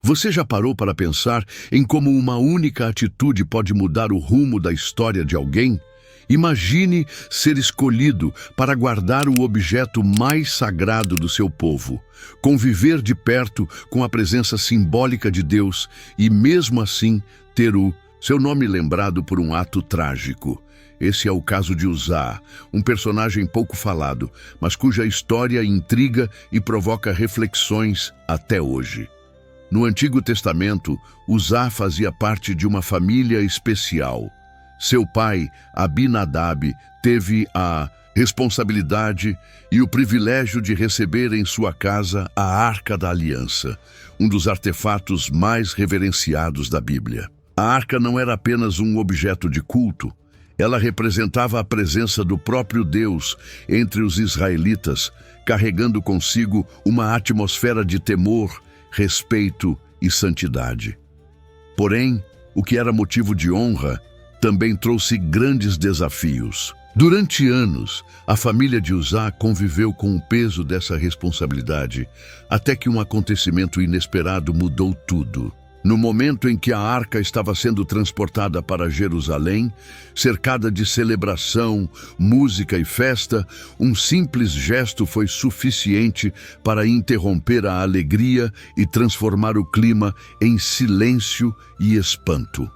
Você já parou para pensar em como uma única atitude pode mudar o rumo da história de alguém? Imagine ser escolhido para guardar o objeto mais sagrado do seu povo, conviver de perto com a presença simbólica de Deus e, mesmo assim, ter seu nome lembrado por um ato trágico. Esse é o caso de Uzá, um personagem pouco falado, mas cuja história intriga e provoca reflexões até hoje. No Antigo Testamento, Uzá fazia parte de uma família especial. Seu pai, Abinadab, teve a responsabilidade e o privilégio de receber em sua casa a Arca da Aliança, um dos artefatos mais reverenciados da Bíblia. A arca não era apenas um objeto de culto, ela representava a presença do próprio Deus entre os israelitas, carregando consigo uma atmosfera de temor, respeito e santidade. Porém, o que era motivo de honra também trouxe grandes desafios. Durante anos, a família de Uzá conviveu com o peso dessa responsabilidade, até que um acontecimento inesperado mudou tudo. No momento em que a arca estava sendo transportada para Jerusalém, cercada de celebração, música e festa, um simples gesto foi suficiente para interromper a alegria e transformar o clima em silêncio e espanto.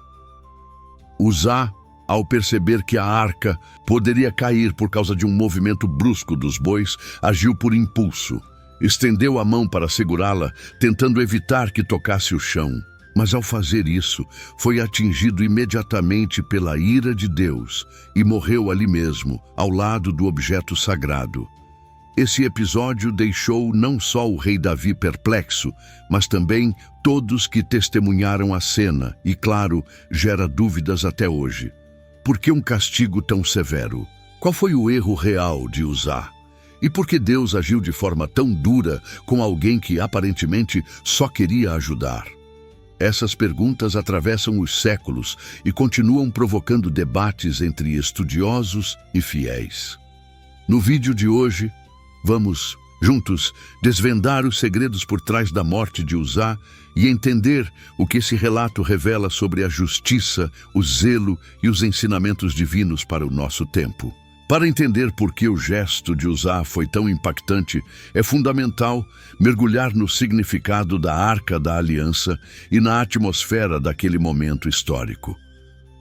Uzá, ao perceber que a arca poderia cair por causa de um movimento brusco dos bois, agiu por impulso. Estendeu a mão para segurá-la, tentando evitar que tocasse o chão. Mas ao fazer isso, foi atingido imediatamente pela ira de Deus e morreu ali mesmo, ao lado do objeto sagrado. Esse episódio deixou não só o rei Davi perplexo, mas também todos que testemunharam a cena e, claro, gera dúvidas até hoje. Por que um castigo tão severo? Qual foi o erro real de Uzá? E por que Deus agiu de forma tão dura com alguém que aparentemente só queria ajudar? Essas perguntas atravessam os séculos e continuam provocando debates entre estudiosos e fiéis. No vídeo de hoje, vamos, juntos, desvendar os segredos por trás da morte de Uzá e entender o que esse relato revela sobre a justiça, o zelo e os ensinamentos divinos para o nosso tempo. Para entender por que o gesto de Uzá foi tão impactante, é fundamental mergulhar no significado da Arca da Aliança e na atmosfera daquele momento histórico.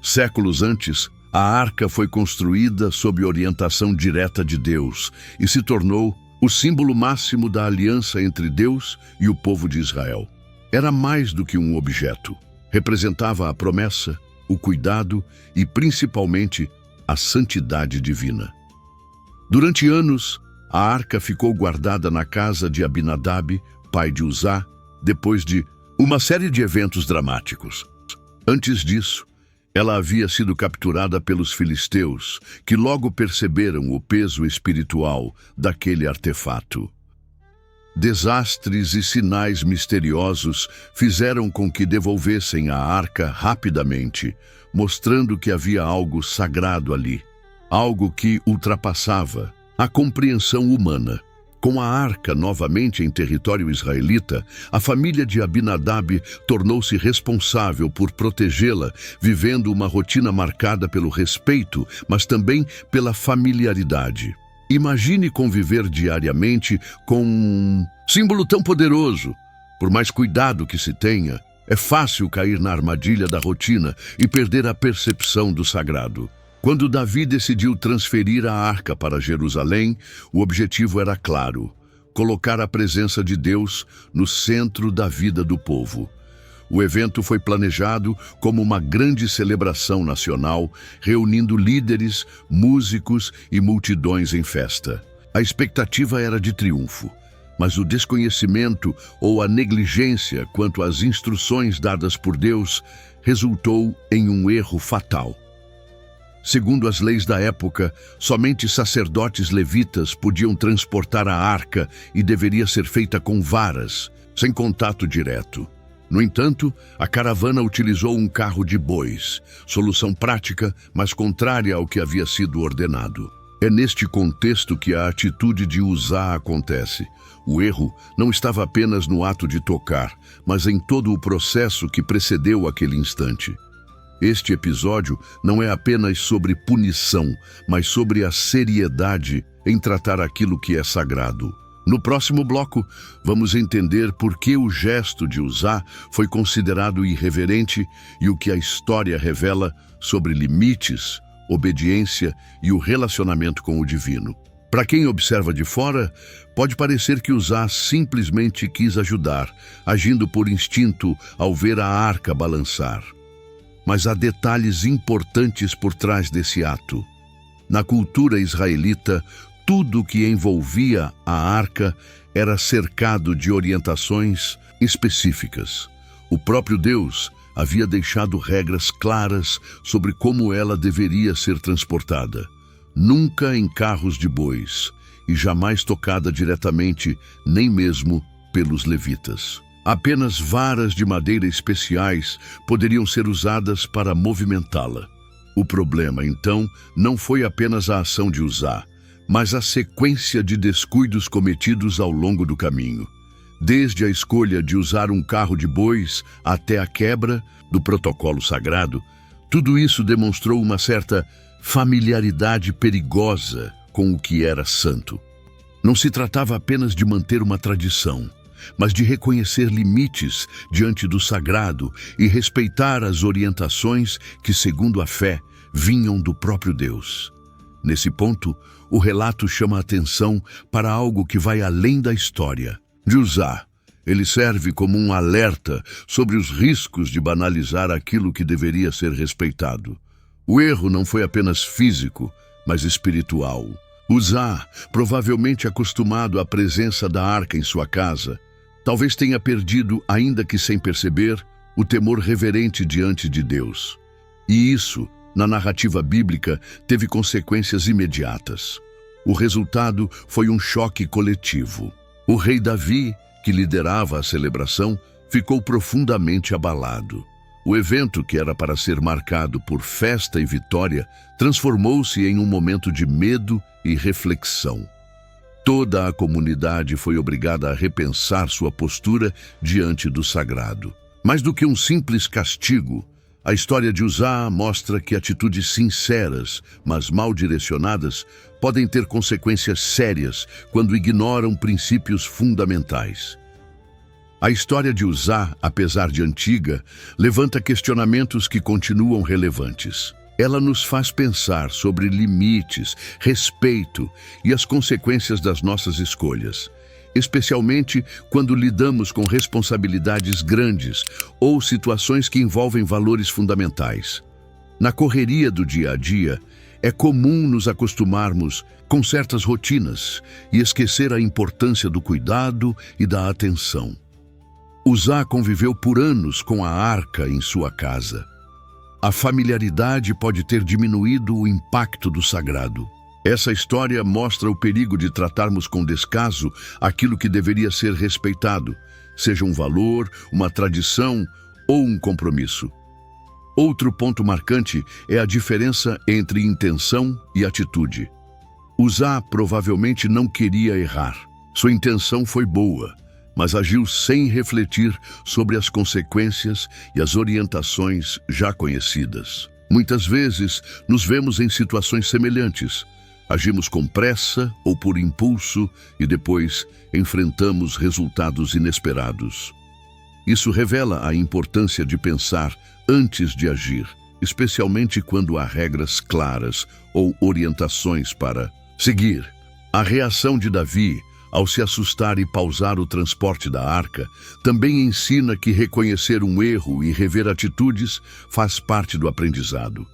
Séculos antes, a arca foi construída sob orientação direta de Deus e se tornou o símbolo máximo da aliança entre Deus e o povo de Israel. Era mais do que um objeto. Representava a promessa, o cuidado e, principalmente, a santidade divina. Durante anos, a arca ficou guardada na casa de Abinadab, pai de Uzá, depois de uma série de eventos dramáticos. Antes disso, ela havia sido capturada pelos filisteus, que logo perceberam o peso espiritual daquele artefato. Desastres e sinais misteriosos fizeram com que devolvessem a arca rapidamente, mostrando que havia algo sagrado ali, algo que ultrapassava a compreensão humana. Com a arca novamente em território israelita, a família de Abinadab tornou-se responsável por protegê-la, vivendo uma rotina marcada pelo respeito, mas também pela familiaridade. Imagine conviver diariamente com um símbolo tão poderoso. Por mais cuidado que se tenha, é fácil cair na armadilha da rotina e perder a percepção do sagrado. Quando Davi decidiu transferir a arca para Jerusalém, o objetivo era claro: colocar a presença de Deus no centro da vida do povo. O evento foi planejado como uma grande celebração nacional, reunindo líderes, músicos e multidões em festa. A expectativa era de triunfo, mas o desconhecimento ou a negligência quanto às instruções dadas por Deus resultou em um erro fatal. Segundo as leis da época, somente sacerdotes levitas podiam transportar a arca e deveria ser feita com varas, sem contato direto. No entanto, a caravana utilizou um carro de bois, solução prática, mas contrária ao que havia sido ordenado. É neste contexto que a atitude de Uzá acontece. O erro não estava apenas no ato de tocar, mas em todo o processo que precedeu aquele instante. Este episódio não é apenas sobre punição, mas sobre a seriedade em tratar aquilo que é sagrado. No próximo bloco, vamos entender por que o gesto de Uzá foi considerado irreverente e o que a história revela sobre limites, obediência e o relacionamento com o divino. Para quem observa de fora, pode parecer que Uzá simplesmente quis ajudar, agindo por instinto ao ver a arca balançar. Mas há detalhes importantes por trás desse ato. Na cultura israelita, tudo o que envolvia a arca era cercado de orientações específicas. O próprio Deus havia deixado regras claras sobre como ela deveria ser transportada. Nunca em carros de bois, e jamais tocada diretamente, nem mesmo pelos levitas. Apenas varas de madeira especiais poderiam ser usadas para movimentá-la. O problema, então, não foi apenas a ação de Uzá, mas a sequência de descuidos cometidos ao longo do caminho. Desde a escolha de usar um carro de bois até a quebra do protocolo sagrado, tudo isso demonstrou uma certa familiaridade perigosa com o que era santo. Não se tratava apenas de manter uma tradição, mas de reconhecer limites diante do sagrado e respeitar as orientações que, segundo a fé, vinham do próprio Deus. Nesse ponto, o relato chama a atenção para algo que vai além da história de Uzá. Ele serve como um alerta sobre os riscos de banalizar aquilo que deveria ser respeitado. O erro não foi apenas físico, mas espiritual. Uzá, provavelmente acostumado à presença da arca em sua casa, talvez tenha perdido, ainda que sem perceber, o temor reverente diante de Deus. E isso, na narrativa bíblica, teve consequências imediatas. O resultado foi um choque coletivo. O rei Davi, que liderava a celebração, ficou profundamente abalado. O evento, que era para ser marcado por festa e vitória, transformou-se em um momento de medo e reflexão. Toda a comunidade foi obrigada a repensar sua postura diante do sagrado. Mais do que um simples castigo, a história de Uzá mostra que atitudes sinceras, mas mal direcionadas, podem ter consequências sérias quando ignoram princípios fundamentais. A história de Uzá, apesar de antiga, levanta questionamentos que continuam relevantes. Ela nos faz pensar sobre limites, respeito e as consequências das nossas escolhas, especialmente quando lidamos com responsabilidades grandes ou situações que envolvem valores fundamentais. Na correria do dia a dia, é comum nos acostumarmos com certas rotinas e esquecer a importância do cuidado e da atenção. Uzá conviveu por anos com a arca em sua casa. A familiaridade pode ter diminuído o impacto do sagrado. Essa história mostra o perigo de tratarmos com descaso aquilo que deveria ser respeitado, seja um valor, uma tradição ou um compromisso. Outro ponto marcante é a diferença entre intenção e atitude. Uzá provavelmente não queria errar. Sua intenção foi boa, mas agiu sem refletir sobre as consequências e as orientações já conhecidas. Muitas vezes nos vemos em situações semelhantes. Agimos com pressa ou por impulso e depois enfrentamos resultados inesperados. Isso revela a importância de pensar antes de agir, especialmente quando há regras claras ou orientações para seguir. A reação de Davi, ao se assustar e pausar o transporte da arca, também ensina que reconhecer um erro e rever atitudes faz parte do aprendizado.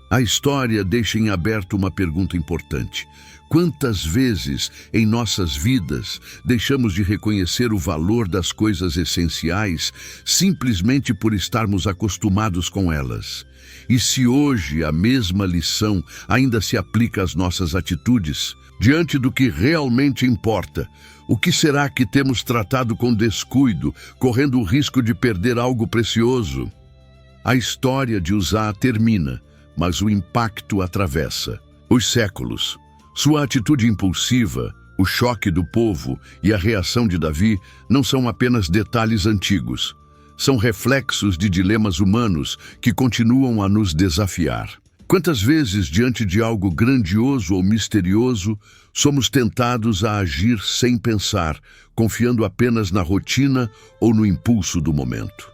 A história deixa em aberto uma pergunta importante. Quantas vezes em nossas vidas deixamos de reconhecer o valor das coisas essenciais simplesmente por estarmos acostumados com elas? E se hoje a mesma lição ainda se aplica às nossas atitudes, diante do que realmente importa, o que será que temos tratado com descuido, correndo o risco de perder algo precioso? A história de Uzá termina, mas o impacto atravessa os séculos. Sua atitude impulsiva, o choque do povo e a reação de Davi não são apenas detalhes antigos. São reflexos de dilemas humanos que continuam a nos desafiar. Quantas vezes, diante de algo grandioso ou misterioso, somos tentados a agir sem pensar, confiando apenas na rotina ou no impulso do momento?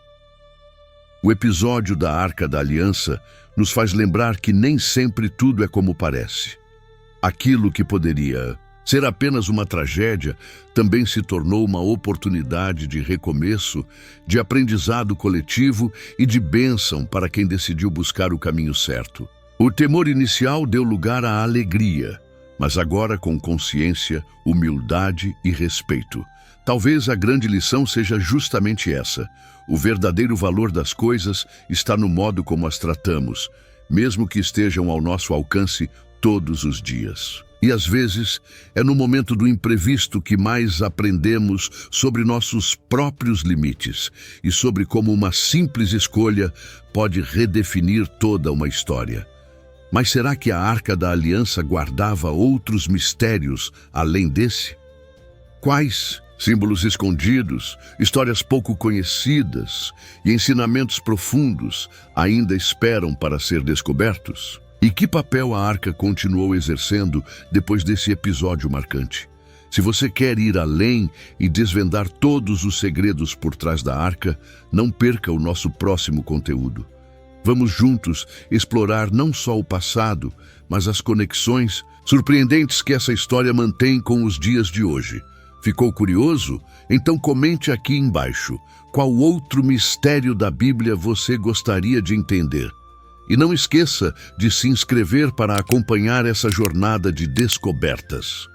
O episódio da Arca da Aliança nos faz lembrar que nem sempre tudo é como parece. Aquilo que poderia ser apenas uma tragédia também se tornou uma oportunidade de recomeço, de aprendizado coletivo e de bênção para quem decidiu buscar o caminho certo. O temor inicial deu lugar à alegria, mas agora com consciência, humildade e respeito. Talvez a grande lição seja justamente essa. O verdadeiro valor das coisas está no modo como as tratamos, mesmo que estejam ao nosso alcance todos os dias. E às vezes é no momento do imprevisto que mais aprendemos sobre nossos próprios limites e sobre como uma simples escolha pode redefinir toda uma história. Mas será que a Arca da Aliança guardava outros mistérios além desse? Quais? Símbolos escondidos, histórias pouco conhecidas e ensinamentos profundos ainda esperam para ser descobertos? E que papel a Arca continuou exercendo depois desse episódio marcante? Se você quer ir além e desvendar todos os segredos por trás da Arca, não perca o nosso próximo conteúdo. Vamos juntos explorar não só o passado, mas as conexões surpreendentes que essa história mantém com os dias de hoje. Ficou curioso? Então comente aqui embaixo qual outro mistério da Bíblia você gostaria de entender. E não esqueça de se inscrever para acompanhar essa jornada de descobertas.